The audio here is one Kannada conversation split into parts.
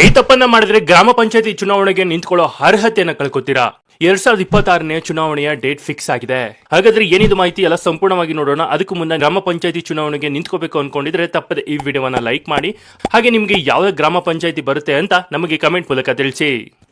ಈ ತಪ್ಪನ್ನ ಮಾಡಿದ್ರೆ ಗ್ರಾಮ ಪಂಚಾಯತಿ ಚುನಾವಣೆಗೆ ನಿಂತ್ಕೊಳ್ಳೋ ಅರ್ಹತೆಯನ್ನ ಕಳ್ಕೊತೀರಾ. 2026ನೇ ಚುನಾವಣೆಯ ಡೇಟ್ ಫಿಕ್ಸ್ ಆಗಿದೆ. ಹಾಗಾದ್ರೆ ಏನಿದು ಮಾಹಿತಿ ಎಲ್ಲ ಸಂಪೂರ್ಣವಾಗಿ ನೋಡೋಣ. ಅದಕ್ಕೂ ಮುನ್ನ ಗ್ರಾಮ ಪಂಚಾಯತಿ ಚುನಾವಣೆಗೆ ನಿಂತ್ಕೋಬೇಕು ಅನ್ಕೊಂಡಿದ್ರೆ ತಪ್ಪದೆ ಈ ವಿಡಿಯೋವನ್ನ ಲೈಕ್ ಮಾಡಿ. ಹಾಗೆ ನಿಮ್ಗೆ ಯಾವ ಗ್ರಾಮ ಪಂಚಾಯತಿ ಬರುತ್ತೆ ಅಂತ ನಮಗೆ ಕಮೆಂಟ್ ಮೂಲಕ ತಿಳಿಸಿ.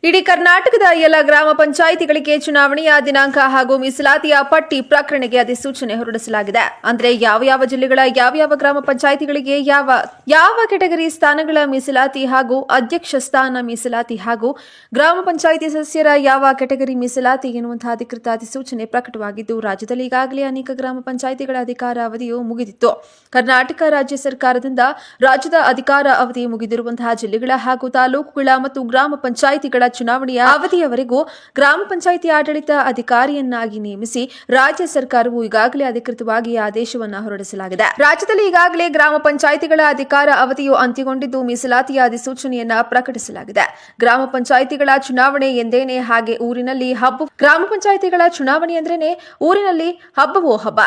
ಇಡೀ ಕರ್ನಾಟಕದ ಎಲ್ಲ ಗ್ರಾಮ ಪಂಚಾಯಿತಿಗಳಿಗೆ ಚುನಾವಣೆಯ ದಿನಾಂಕ ಹಾಗೂ ಮೀಸಲಾತಿಯ ಪಟ್ಟಿ ಪ್ರಕಟಣೆಗೆ ಅಧಿಸೂಚನೆ ಹೊರಡಿಸಲಾಗಿದೆ. ಅಂದ್ರೆ ಯಾವ ಜಿಲ್ಲೆಗಳ ಯಾವ ಗ್ರಾಮ ಪಂಚಾಯಿತಿಗಳಿಗೆ ಯಾವ ಕೆಟಗರಿ ಸ್ಥಾನಗಳ ಮೀಸಲಾತಿ ಹಾಗೂ ಅಧ್ಯಕ್ಷ ಸ್ಥಾನ ಮೀಸಲಾತಿ ಹಾಗೂ ಗ್ರಾಮ ಪಂಚಾಯಿತಿ ಸದಸ್ಯರ ಯಾವ ಕೆಟಗರಿ ಮೀಸಲಾತಿ ಎನ್ನುವಂತಹ ಅಧಿಕೃತ ಅಧಿಸೂಚನೆ ಪ್ರಕಟವಾಗಿದ್ದು, ರಾಜ್ಯದಲ್ಲಿ ಈಗಾಗಲೇ ಅನೇಕ ಗ್ರಾಮ ಪಂಚಾಯಿತಿಗಳ ಅಧಿಕಾರ ಅವಧಿಯು ಮುಗಿದಿತ್ತು. ಕರ್ನಾಟಕ ರಾಜ್ಯ ಸರ್ಕಾರದಿಂದ ರಾಜ್ಯದ ಅಧಿಕಾರ ಅವಧಿ ಮುಗಿದಿರುವಂತಹ ಜಿಲ್ಲೆಗಳ ಹಾಗೂ ತಾಲೂಕುಗಳ ಮತ್ತು ಗ್ರಾಮ ಪಂಚಾಯಿತಿಗಳ ಚುನಾವಣೆಯ ಅವಧಿಯವರೆಗೂ ಗ್ರಾಮ ಪಂಚಾಯಿತಿ ಆಡಳಿತ ಅಧಿಕಾರಿಯನ್ನಾಗಿ ನೇಮಿಸಿ ರಾಜ್ಯ ಸರ್ಕಾರವು ಈಗಾಗಲೇ ಅಧಿಕೃತವಾಗಿ ಆದೇಶವನ್ನು ಹೊರಡಿಸಲಾಗಿದೆ. ರಾಜ್ಯದಲ್ಲಿ ಈಗಾಗಲೇ ಗ್ರಾಮ ಪಂಚಾಯಿತಿಗಳ ಅಧಿಕಾರ ಅವಧಿಯು ಅಂತ್ಯಗೊಂಡಿದ್ದು, ಮೀಸಲಾತಿಯ ಅಧಿಸೂಚನೆಯನ್ನ ಪ್ರಕಟಿಸಲಾಗಿದೆ. ಗ್ರಾಮ ಪಂಚಾಯಿತಿಗಳ ಚುನಾವಣೆ ಎಂದೇನೆ ಹಾಗೆ ಊರಿನಲ್ಲಿ ಹಬ್ಬ. ಗ್ರಾಮ ಪಂಚಾಯಿತಿಗಳ ಚುನಾವಣೆ ಅಂದ್ರೇನೆ ಊರಿನಲ್ಲಿ ಹಬ್ಬವೋ ಹಬ್ಬ.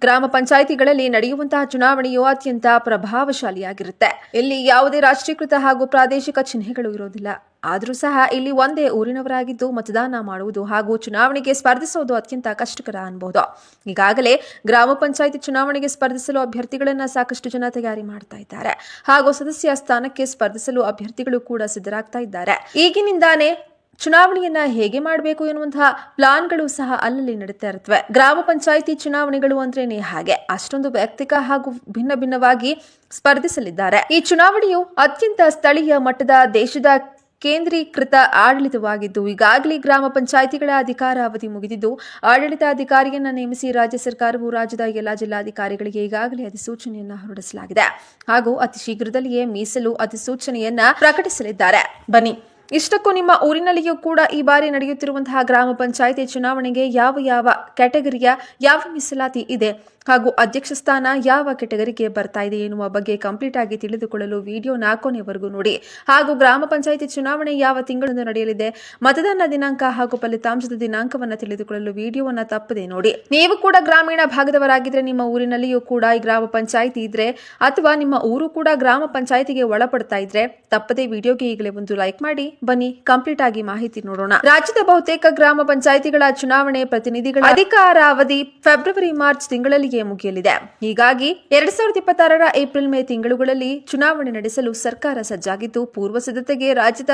ಗ್ರಾಮ ಪಂಚಾಯಿತಿಗಳಲ್ಲಿ ನಡೆಯುವಂತಹ ಚುನಾವಣೆಯು ಅತ್ಯಂತ ಪ್ರಭಾವಶಾಲಿಯಾಗಿರುತ್ತೆ. ಇಲ್ಲಿ ಯಾವುದೇ ರಾಷ್ಟ್ರೀಕೃತ ಹಾಗೂ ಪ್ರಾದೇಶಿಕ ಚಿಹ್ನೆಗಳು ಇರೋದಿಲ್ಲ. ಆದರೂ ಸಹ ಇಲ್ಲಿ ಒಂದೇ ಊರಿನವರಾಗಿದ್ದು ಮತದಾನ ಮಾಡುವುದು ಹಾಗೂ ಚುನಾವಣೆಗೆ ಸ್ಪರ್ಧಿಸುವುದು ಅತ್ಯಂತ ಕಷ್ಟಕರ ಅನ್ಬಹುದು. ಈಗಾಗಲೇ ಗ್ರಾಮ ಪಂಚಾಯಿತಿ ಚುನಾವಣೆಗೆ ಸ್ಪರ್ಧಿಸಲು ಅಭ್ಯರ್ಥಿಗಳನ್ನ ಸಾಕಷ್ಟು ಜನ ತಯಾರಿ ಮಾಡ್ತಾ ಇದ್ದಾರೆ ಹಾಗೂ ಸದಸ್ಯ ಸ್ಥಾನಕ್ಕೆ ಸ್ಪರ್ಧಿಸಲು ಅಭ್ಯರ್ಥಿಗಳು ಕೂಡ ಸಿದ್ಧರಾಗ್ತಾ ಇದ್ದಾರೆ. ಈಗಿನಿಂದಾನೇ ಚುನಾವಣೆಯನ್ನ ಹೇಗೆ ಮಾಡಬೇಕು ಎನ್ನುವಂತಹ ಪ್ಲಾನ್ಗಳು ಸಹ ಅಲ್ಲಲ್ಲಿ ನಡೀತಾ ಇರುತ್ತವೆ. ಗ್ರಾಮ ಪಂಚಾಯಿತಿ ಚುನಾವಣೆಗಳು ಅಂದ್ರೇನೆ ಹಾಗೆ ಅಷ್ಟೊಂದು ವೈಯಕ್ತಿಕ ಹಾಗೂ ಭಿನ್ನವಾಗಿ ಸ್ಪರ್ಧಿಸಲಿದ್ದಾರೆ. ಈ ಚುನಾವಣೆಯು ಅತ್ಯಂತ ಸ್ಥಳೀಯ ಮಟ್ಟದ ದೇಶದ ಕೇಂದ್ರೀಕೃತ ಆಡಳಿತವಾಗಿದ್ದು, ಈಗಾಗಲೇ ಗ್ರಾಮ ಪಂಚಾಯಿತಿಗಳ ಅಧಿಕಾರ ಅವಧಿ ಮುಗಿದಿದ್ದು, ಆಡಳಿತಾಧಿಕಾರಿಯನ್ನ ನೇಮಿಸಿ ರಾಜ್ಯ ಸರ್ಕಾರವು ರಾಜ್ಯದ ಎಲ್ಲಾ ಜಿಲ್ಲಾಧಿಕಾರಿಗಳಿಗೆ ಈಗಾಗಲೇ ಅಧಿಸೂಚನೆಯನ್ನ ಹೊರಡಿಸಲಾಗಿದೆ ಹಾಗೂ ಅತಿ ಶೀಘ್ರದಲ್ಲಿಯೇ ಮೀಸಲು ಅಧಿಸೂಚನೆಯನ್ನ ಪ್ರಕಟಿಸಲಿದ್ದಾರೆ. ಬನ್ನಿ, ಇಷ್ಟಕ್ಕೂ ನಿಮ್ಮ ಊರಿನಲ್ಲಿಯೂ ಕೂಡ ಈ ಬಾರಿ ನಡೆಯುತ್ತಿರುವಂತಹ ಗ್ರಾಮ ಪಂಚಾಯಿತಿ ಚುನಾವಣೆಗೆ ಯಾವ ಕ್ಯಾಟಗರಿಯ ಯಾವ ಮೀಸಲಾತಿ ಇದೆ ಹಾಗೂ ಅಧ್ಯಕ್ಷ ಸ್ಥಾನ ಯಾವ ಕೆಟಗರಿಗೆ ಬರ್ತಾ ಇದೆ ಎನ್ನುವ ಬಗ್ಗೆ ಕಂಪ್ಲೀಟ್ ಆಗಿ ತಿಳಿದುಕೊಳ್ಳಲು ವಿಡಿಯೋನ ಕೊನೆಯವರೆಗೂ ನೋಡಿ. ಹಾಗೂ ಗ್ರಾಮ ಪಂಚಾಯಿತಿ ಚುನಾವಣೆ ಯಾವ ತಿಂಗಳಂದು ನಡೆಯಲಿದೆ, ಮತದಾನ ದಿನಾಂಕ ಹಾಗೂ ಫಲಿತಾಂಶದ ದಿನಾಂಕವನ್ನು ತಿಳಿದುಕೊಳ್ಳಲು ವಿಡಿಯೋವನ್ನ ತಪ್ಪದೆ ನೋಡಿ. ನೀವು ಕೂಡ ಗ್ರಾಮೀಣ ಭಾಗದವರಾಗಿದ್ರೆ, ನಿಮ್ಮ ಊರಿನಲ್ಲಿಯೂ ಕೂಡ ಈ ಗ್ರಾಮ ಪಂಚಾಯಿತಿ ಇದ್ರೆ ಅಥವಾ ನಿಮ್ಮ ಊರು ಕೂಡ ಗ್ರಾಮ ಪಂಚಾಯಿತಿಗೆ ಒಳಪಡ್ತಾ ಇದ್ರೆ ತಪ್ಪದೆ ವಿಡಿಯೋಗೆ ಈಗಲೇ ಒಂದು ಲೈಕ್ ಮಾಡಿ. ಬನ್ನಿ ಕಂಪ್ಲೀಟ್ ಆಗಿ ಮಾಹಿತಿ ನೋಡೋಣ. ರಾಜ್ಯದ ಬಹುತೇಕ ಗ್ರಾಮ ಪಂಚಾಯಿತಿಗಳ ಚುನಾವಣೆ ಪ್ರತಿನಿಧಿಗಳ ಅಧಿಕಾರ ಅವಧಿ ಫೆಬ್ರವರಿ ಮಾರ್ಚ್ ತಿಂಗಳಲ್ಲಿ ಮುಗಿಯಲಿದೆ. ಹೀಗಾಗಿ 2026ರ ಏಪ್ರಿಲ್ ಮೇ ತಿಂಗಳುಗಳಲ್ಲಿ ಚುನಾವಣೆ ನಡೆಸಲು ಸರ್ಕಾರ ಸಜ್ಜಾಗಿದ್ದು, ಪೂರ್ವ ಸಿದ್ಧತೆಗೆ ರಾಜ್ಯದ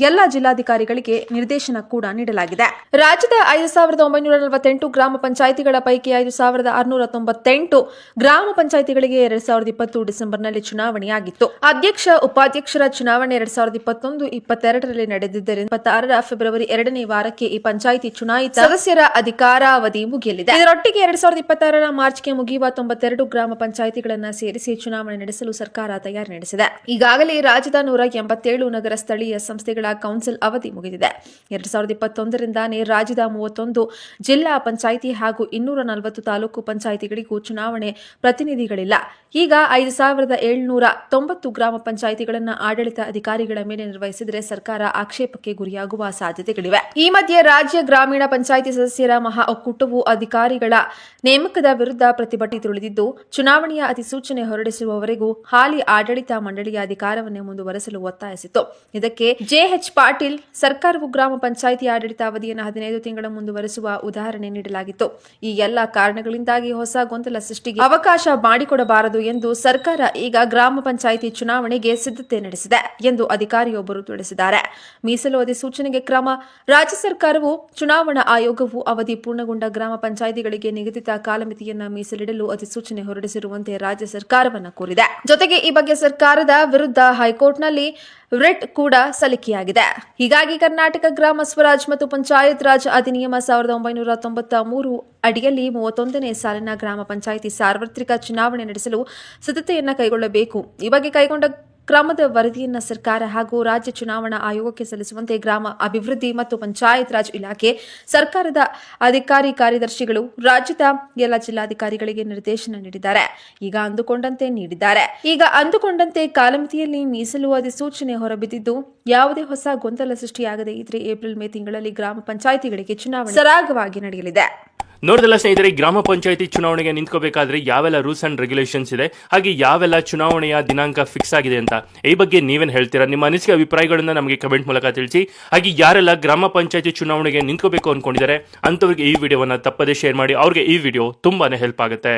ಎಲ್ಲಾ ಜಿಲ್ಲಾಧಿಕಾರಿಗಳಿಗೆ ನಿರ್ದೇಶನ ಕೂಡ ನೀಡಲಾಗಿದೆ. ರಾಜ್ಯದ 5,948 ಗ್ರಾಮ ಪಂಚಾಯಿತಿಗಳ ಪೈಕಿ 5,698 ಗ್ರಾಮ ಪಂಚಾಯಿತಿಗಳಿಗೆ 2020 ಡಿಸೆಂಬರ್ನಲ್ಲಿ ಚುನಾವಣೆಯಾಗಿತ್ತು. ಅಧ್ಯಕ್ಷ ಉಪಾಧ್ಯಕ್ಷರ ಚುನಾವಣೆ 2021-22ರಲ್ಲಿ ನಡೆದಿದ್ದರಿಂದ 26ರ ಫೆಬ್ರವರಿ 2ನೇ ವಾರಕ್ಕೆ ಈ ಪಂಚಾಯಿತಿ ಚುನಾಯಿತ ಸದಸ್ಯರ ಅಧಿಕಾರಾವಧಿ ಮುಗಿಯಲಿದೆ. ಇದರೊಟ್ಟಿಗೆ 2026ರ ಮಾರ್ಚ್ಗೆ ಮುಗಿಯುವ 92 ಗ್ರಾಮ ಪಂಚಾಯಿತಿಗಳನ್ನ ಸೇರಿಸಿ ಚುನಾವಣೆ ನಡೆಸಲು ಸರ್ಕಾರ ತಯಾರಿ ನಡೆಸಿದೆ. ಈಗಾಗಲೇ ರಾಜ್ಯದ 187 ನಗರ ಸ್ಥಳೀಯ ಸಂಸ್ಥೆಗಳ ಕೌನ್ಸಿಲ್ ಅವಧಿ ಮುಗಿದಿದೆ. 2021ರಿಂದಾನೇ ರಾಜ್ಯದ 31 ಜಿಲ್ಲಾ ಪಂಚಾಯಿತಿ ಹಾಗೂ 240 ತಾಲೂಕು ಪಂಚಾಯಿತಿಗಳಿಗೂ ಚುನಾವಣೆ ಪ್ರತಿನಿಧಿಗಳಿಲ್ಲ. ಈಗ 5,790 ಗ್ರಾಮ ಪಂಚಾಯಿತಿಗಳನ್ನ ಆಡಳಿತ ಅಧಿಕಾರಿಗಳ ಮೇಲೆ ನಿರ್ವಹಿಸಿದರೆ ಸರ್ಕಾರ ಆಕ್ಷೇಪಕ್ಕೆ ಗುರಿಯಾಗುವ ಸಾಧ್ಯತೆಗಳಿವೆ. ಈ ಮಧ್ಯೆ ರಾಜ್ಯ ಗ್ರಾಮೀಣ ಪಂಚಾಯಿತಿ ಸದಸ್ಯರ ಮಹಾ ಒಕ್ಕೂಟವು ಅಧಿಕಾರಿಗಳ ನೇಮಕದ ವಿರುದ್ಧ ಪ್ರತಿಭಟನೆ ತುಳಿದಿದ್ದು, ಚುನಾವಣೆಯ ಅಧಿಸೂಚನೆ ಹೊರಡಿಸುವವರೆಗೂ ಹಾಲಿ ಆಡಳಿತ ಮಂಡಳಿಯ ಅಧಿಕಾರವನ್ನೇ ಮುಂದುವರೆಸಲು ಒತ್ತಾಯಿಸಿತು. ಇದಕ್ಕೆ ಜೆಎಚ್ ಪಾಟೀಲ್ ಸರ್ಕಾರವು ಗ್ರಾಮ ಪಂಚಾಯಿತಿ ಆಡಳಿತಾವಧಿಯನ್ನು 15 ತಿಂಗಳ ಮುಂದುವರೆಸುವ ಉದಾಹರಣೆ ನೀಡಲಾಗಿತ್ತು. ಈ ಎಲ್ಲ ಕಾರಣಗಳಿಂದಾಗಿ ಹೊಸ ಗೊಂದಲ ಸೃಷ್ಟಿಗೆ ಅವಕಾಶ ಮಾಡಿಕೊಡಬಾರದು ಎಂದು ಸರ್ಕಾರ ಈಗ ಗ್ರಾಮ ಪಂಚಾಯಿತಿ ಚುನಾವಣೆಗೆ ಸಿದ್ಧತೆ ನಡೆಸಿದೆ ಎಂದು ಅಧಿಕಾರಿಯೊಬ್ಬರು ತಿಳಿಸಿದ್ದಾರೆ. ಮೀಸಲು ಅಧಿಸೂಚನೆಗೆ ಕ್ರಮ. ರಾಜ್ಯ ಸರ್ಕಾರವು ಚುನಾವಣಾ ಆಯೋಗವು ಅವಧಿ ಪೂರ್ಣಗೊಂಡ ಗ್ರಾಮ ಪಂಚಾಯಿತಿಗಳಿಗೆ ನಿಗದಿತ ಕಾಲಮಿತಿಯನ್ನ ಮೀಸಲಿಡಲು ಅಧಿಸೂಚನೆ ಹೊರಡಿಸಿರುವಂತೆ ರಾಜ್ಯ ಸರ್ಕಾರವನ್ನು ಕೋರಿದೆ. ಜೊತೆಗೆ ಈ ಬಗ್ಗೆ ಸರ್ಕಾರದ ವಿರುದ್ಧ ಹೈಕೋರ್ಟ್ನಲ್ಲಿ ರಿಟ್ ಕೂಡ ಸಲ್ಲಿಕೆಯಾಗಿದೆ. ಹೀಗಾಗಿ ಕರ್ನಾಟಕ ಗ್ರಾಮ ಸ್ವರಾಜ್ ಮತ್ತು ಪಂಚಾಯತ್ ರಾಜ್ ಅಧಿನಿಯಮ 1993 ಅಡಿಯಲ್ಲಿ 31ನೇ ಸಾಲಿನ ಗ್ರಾಮ ಪಂಚಾಯಿತಿ ಸಾರ್ವತ್ರಿಕ ಚುನಾವಣೆ ನಡೆಸಲು ಸಿದ್ಧತೆಯನ್ನ ಕೈಗೊಳ್ಳಬೇಕು. ಈ ಬಗ್ಗೆ ಕೈಗೊಂಡ ಕ್ರಮದ ವರದಿಯನ್ನ ಸರ್ಕಾರ ಹಾಗೂ ರಾಜ್ಯ ಚುನಾವಣಾ ಆಯೋಗಕ್ಕೆ ಸಲ್ಲಿಸುವಂತೆ ಗ್ರಾಮ ಅಭಿವೃದ್ಧಿ ಮತ್ತು ಪಂಚಾಯತ್ ರಾಜ್ ಇಲಾಖೆ ಸರ್ಕಾರದ ಕಾರ್ಯದರ್ಶಿಗಳು ರಾಜ್ಯದ ಎಲ್ಲ ಜಿಲ್ಲಾಧಿಕಾರಿಗಳಿಗೆ ನಿರ್ದೇಶನ ನೀಡಿದ್ದಾರೆ. ಈಗ ಅಂದುಕೊಂಡಂತೆ ಕಾಲಮಿತಿಯಲ್ಲಿ ಮೀಸಲು ಅಧಿಸೂಚನೆ ಹೊರಬಿದ್ದಿದ್ದು, ಯಾವುದೇ ಹೊಸ ಗೊಂದಲ ಸೃಷ್ಟಿಯಾಗದೇ ಇದ್ರೆ ಏಪ್ರಿಲ್ ಮೇ ತಿಂಗಳಲ್ಲಿ ಗ್ರಾಮ ಪಂಚಾಯಿತಿಗಳಿಗೆ ಚುನಾವಣೆ ಸರಾಗವಾಗಿ ನಡೆಯಲಿದೆ. ನೋಡಿದಲ್ಲ ಸ್ನೇಹಿತರೆ, ಗ್ರಾಮ ಪಂಚಾಯತಿ ಚುನಾವಣೆಗೆ ನಿಂತ್ಕೋಬೇಕಾದ್ರೆ ಯಾವೆಲ್ಲ ರೂಲ್ಸ್ ಅಂಡ್ ರೆಗ್ಯುಲೇಷನ್ಸ್ ಇದೆ, ಹಾಗೆ ಯಾವೆಲ್ಲ ಚುನಾವಣೆಯ ದಿನಾಂಕ ಫಿಕ್ಸ್ ಆಗಿದೆ ಅಂತ ಈ ಬಗ್ಗೆ ನೀವೇನ್ ಹೇಳ್ತೀರಾ? ನಿಮ್ಮ ಅನಿಸಿಕೆ ಅಭಿಪ್ರಾಯಗಳನ್ನ ನಮಗೆ ಕಮೆಂಟ್ ಮೂಲಕ ತಿಳಿಸಿ. ಹಾಗೆ ಯಾರೆಲ್ಲ ಗ್ರಾಮ ಪಂಚಾಯತಿ ಚುನಾವಣೆಗೆ ನಿಂತ್ಕೋಬೇಕು ಅನ್ಕೊಂಡಿದ್ದಾರೆ ಅಂತವ್ರಿಗೆ ಈ ವಿಡಿಯೋವನ್ನ ತಪ್ಪದೇ ಶೇರ್ ಮಾಡಿ. ಅವ್ರಿಗೆ ಈ ವಿಡಿಯೋ ತುಂಬಾನೇ ಹೆಲ್ಪ್ ಆಗುತ್ತೆ.